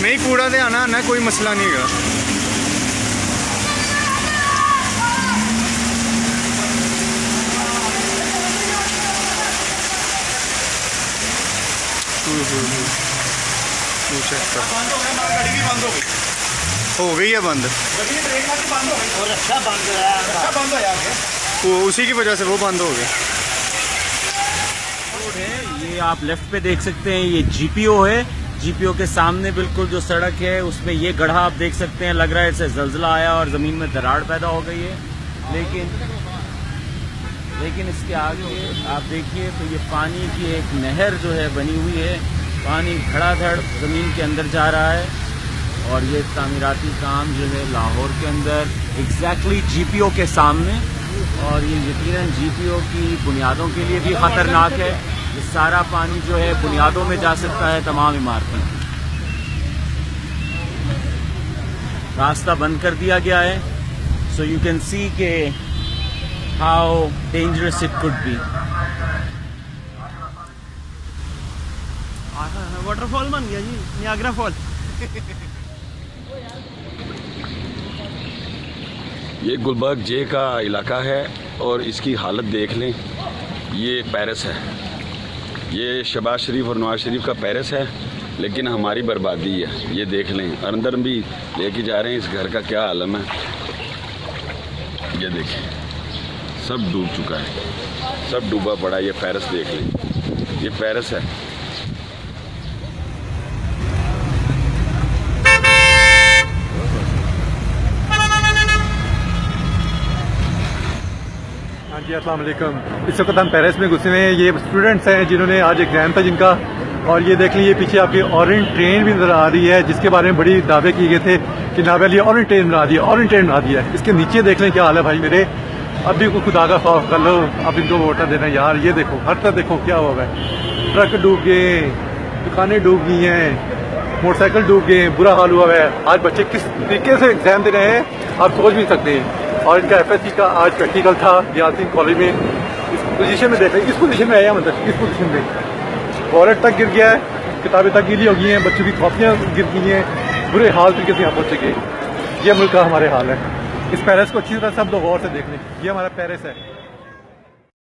नहीं कूड़ा दे आना ना, कोई मसला नहीं है। हो गई है बंद, वो उसी की वजह से वो बंद हो गया। ये आप लेफ्ट पे देख सकते हैं, ये जीपीओ है। जीपीओ के सामने बिल्कुल जो सड़क है उसमें ये गड्ढा आप देख सकते हैं, लग रहा है इससे जलजला आया और जमीन में दरार पैदा हो गई है। लेकिन इसके आगे आप देखिए तो ये पानी की एक नहर जो है बनी हुई है, पानी धड़ाधड़ जमीन के अंदर जा रहा है। और ये तामीराती काम जो है लाहौर के अंदर एग्जैक्टली जीपीओ के सामने, और ये यकीनन जीपीओ की बुनियादों के लिए भी खतरनाक है। ये सारा पानी जो है बुनियादों में जा सकता है, तमाम इमारतें। रास्ता बंद कर दिया गया है, सो यू कैन सी के how dangerous it could be. Waterfall बन गया जी, नियाग्रा फॉल। ये गुलबर्ग जे का इलाका है और इसकी हालत देख लें। ये पेरिस है, ये शहबाज शरीफ और नवाज शरीफ का पेरिस है, लेकिन हमारी बर्बादी है। ये देख लें, अंदर भी लेके जा रहे हैं, इस घर का क्या आलम है। ये देखें, सब डूब चुका है, सब डूबा पड़ा। ये पेरिस देख लें, ये पेरिस है। हाँ जी, अस्सलाम वालेकुम। इस वक्त हम पेरिस में घुसे हुए हैं। ये स्टूडेंट्स हैं जिन्होंने आज एग्जाम था जिनका, और ये देख लीजिए पीछे आपकी ऑरेंज ट्रेन भी नजर आ रही है, जिसके बारे में बड़ी दावे किए गए थे कि नावेल ये ऑरेंज ट्रेन बना दी, ऑरेंज ट्रेन बना दिया है। इसके नीचे देख लें क्या हाल है भाई मेरे। अब भी खुदा का खौफ कर लो, अब इनको वोट देना यार। ये देखो हर तरफ देखो क्या हुआ है, ट्रक डूब गए, दुकानें डूब गई हैं, मोटरसाइकिल डूब गए, बुरा हाल हुआ है। आज बच्चे किस तरीके से एग्जाम दे रहे हैं आप सोच भी नहीं सकते हैं। और इनका FSC का आज प्रैक्टिकल था यासीन कॉलेज में। इस पोजीशन में देख रहे, इस पोजीशन में आया, मतलब इस पोजीशन में वॉलेट तक गिर गया है, किताबें तक गीली हो गई हैं, बच्चों की कॉपियाँ गिर गई हैं, बुरे हाल तरीके से यहाँ पहुँचे गए। ये मुल्क का हमारे हाल है। इस पेरिस को अच्छी तरह सब लोग गौर से देख लें, ये हमारा पेरिस है।